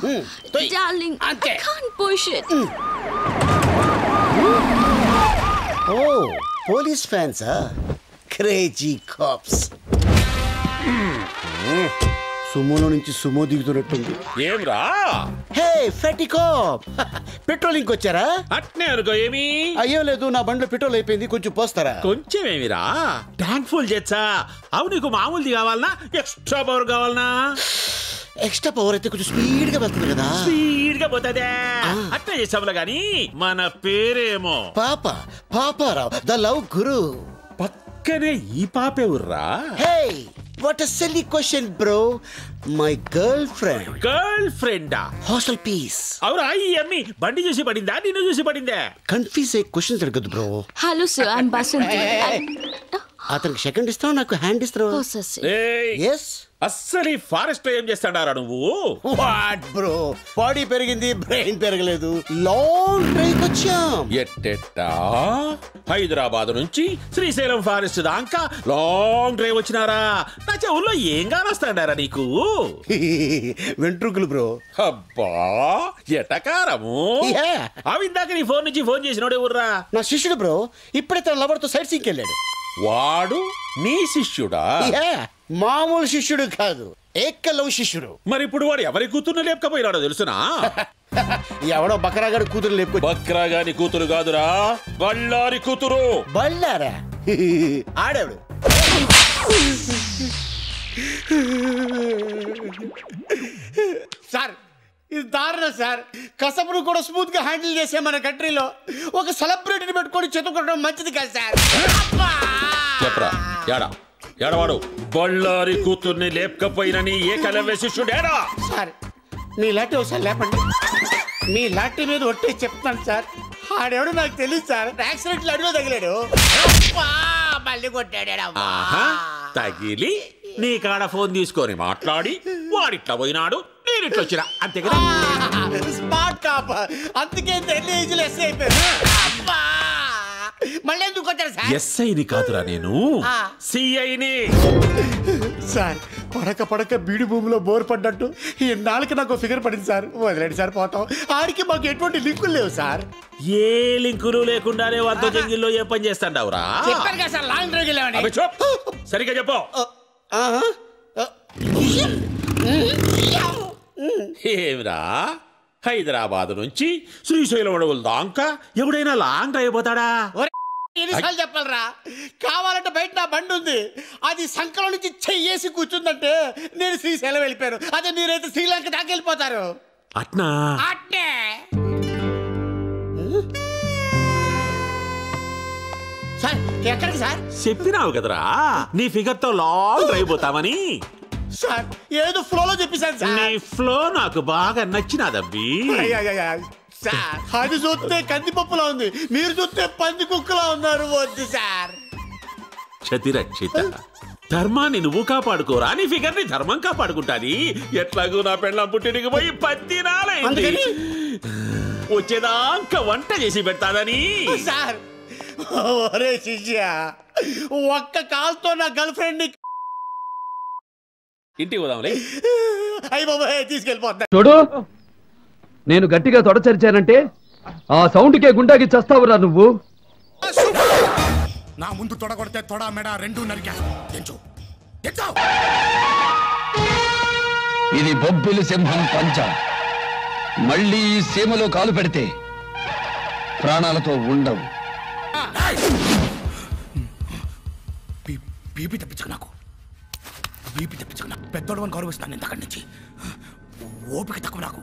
Darling, I can't push it. Oh, police fans, huh? Crazy cops. సుమోలో నుంచి Sumo దిగుతున్నట్టుంది. ఏమ్రా? హే ఫెటీ cap, patrolling వచ్చారా? అట్నే అనుకో. ఏమి? అయ్యో లేదు, నా బండిలో పెట్రోల్ అయిపోయింది, కొంచెం పోస్తారా? కొంచెం ఏమిరా? ట్యాంక్ ఫుల్ చేచ్చా? అవు నీకు మామూలుది కావాలనా ఎక్స్ట్రా పవర్ కావాలనా? ఎక్స్ట్రా పవర్ అయితే కొంచెం స్పీడ్ గా వెళ్తుంది కదా. స్పీడ్ గా పోతుందే. అట్లా చేసావులా గాని మన పేరేమో పాపారావు, ద లవ్ గురు. పక్కనే ఈ పాపేవుర్రా? హే what a silly question bro, my girlfriend. Girlfriend hostel piece. అవురా? ఈ అమ్మి బండి చూసి పడిందా నిన్ను చూసి పడిందా? కన్ఫ్యూజ్ అయ్యే క్వశ్చన్స్ అడగదు bro. Hello sir, I'm Basanti. అతనికి సెకండ్ ఇస్తావు, నాకు హ్యాండ్ ఇస్తావు. ఎస్. అస్సలు ఈ ఫారెస్ట్ లో ఏం చేస్తాడారా నువ్వు? వాట్ బ్రో, బాడీ పెరిగింది, బ్రెయిన్ పెరగలేదు. లాంగ్ డ్రైవ్ వచ్చాం. ఎట్టెట్టా? హైదరాబాద్ నుంచి శ్రీశైలం ఫారెస్ట్ దాకా లాంగ్ డ్రైవ్ వచ్చినారా? నా చెవుల్లో ఏం కానొస్తాడారా నీకు? వెంట్రుకులు బ్రో. అబ్బా ఎటకారము. అవిందాక నీ ఫోన్ నుంచి ఫోన్ చేసినోడే ఊర్రా? నా శిష్యుడు బ్రో, ఇప్పుడే తన లవర్ తో సైట్ సీకి వెళ్ళాడు. వాడు నీ శిష్యుడా? మామూలు శిష్యుడు కాదు, ఏకలవ్ శిష్యుడు. మరి ఇప్పుడు వాడు ఎవరి కూతుర్ని లేపకపోయినాడో తెలుసునా? ఎవడో బకరాగాడి కూతురు లేపుకో. బక్రాగాని కూతురు కాదురా, బళ్ళారి కూతురు. బళ్ళారా? ఆడేవాడు. సార్ ఇది దారుణం సార్. కసపును కూడా స్మూత్ గా హ్యాండిల్ చేసే మన కంట్రీలో ఒక సెలబ్రిటీని పెట్టుకొని చెతుకోవడం మంచిది కాదు సార్. చెప్పరా ఏడవాడు? బళ్ళారి కూతుర్ని లేపకపోయినని ఏకలవ్య శిష్యుడేడా? సార్ మీ లాంటి ఒకసారి లేపండి. మీ లాంటి మీద ఒట్టే చెప్తాను సార్. ఆడెవడో నాకు తెలియదు సార్. యాక్సిడెంట్ అడిగో తగిలాడు, మళ్ళీ కొట్టాడు. తగిలి నీ కాడ ఫోన్ తీసుకొని మాట్లాడి వాడిట్లా పోయినాడు, నేను ఇట్లా వచ్చినా, అంతే కదా? Smart cop. అందుకే ఎన్ని ఏజ్లు ఎస్ఐ అయిపోయారు. మళ్ళీ ఎందుకు వచ్చారు సార్? ఎస్ఐని కాదురా నేను, సిఐని. సార్ పడక బీడి భూమిలో బోర్ పడ్డట్టు ఈ నాలుగు నాకు ఫిగర్ పడింది సార్. వదిలేండి సార్, పోతాం. ఆడికి మాకు ఎటువంటి లింకులు లేవు సార్. ఏ లింకులు లేకుండానే వారితో జంగిల్లో ఏ పని చేస్తాండావురా? చెప్పారు కదా సార్, లాంగ్ డ్రైవ్ వెళ్ళామని. సరిగ్గా చెప్పు. ఏమిరా? హైదరాబాద్ నుంచి శ్రీశైలం అడవుల దాకా ఎవడైనా లాంగ్ డ్రైవ్ పోతాడా? ఎన్నిసార్లు చెప్పాలరా? కావాలంటే బయట నా బండి ఉంది, అది సంకలం నుంచి చెయ్యేసి కూర్చుందంటే నేను శ్రీశైలం వెళ్ళిపోయాను. అదే మీరైతే శ్రీలంక దాకా వెళ్ళిపోతారు. అట్నా? అట్నే. సార్ ఎక్కడికి సార్? చెప్పినావు కదరా నీ ఫిగర్ తో లాంగ్ డ్రైవ్ పోతామని. సార్ ఏదో ఫ్లోలో చెప్పేశాను సార్. నీ ఫ్లో నాకు బాగా నచ్చినాదబ్బి. సార్ అది చూస్తే కందిపప్పులా ఉంది, మీరు చూస్తే పంది కుక్కలా ఉన్నారు. వద్దు సార్. క్షతిరక్షిత, ధర్మాన్ని నువ్వు కాపాడుకోరా, నీ ఫిగర్ ని ధర్మం కాపాడుకుంటాది. ఎట్లాగూ నా పెళ్ళం పుట్టినకి పోయి 10 నాలైంది, వచ్చేదాకా వంట చేసి పెడతాదని. సార్ ఒరే శిష్య, ఒక్క కాల్తో నా గర్ల్ ఫ్రెండ్ ని ఇంటికి పోదాంలే. అయ్యి బాబాయ్ తీసుకెళ్ళిపోతా. చూడు, నేను గట్టిగా తొడచరిచానంటే ఆ సౌండ్కే గుండాకి చస్తావురా నువ్వు. నా ముందు తొడగొడితే తొడ మెడ రెండు నరికేస్తాను. ఇది బొబ్బిలి సింహం పంచం. మళ్ళీ ఈ సీమలో కాలు పెడితే ప్రాణాలతో ఉండవు. బీపీ తెప్పించకు నాకు, బీపీ తెప్పించకు నాకు. పెద్దోడు అని గౌరవిస్తాను ఇంతక్కడి నుంచి. ఓపిక తక్కువ నాకు.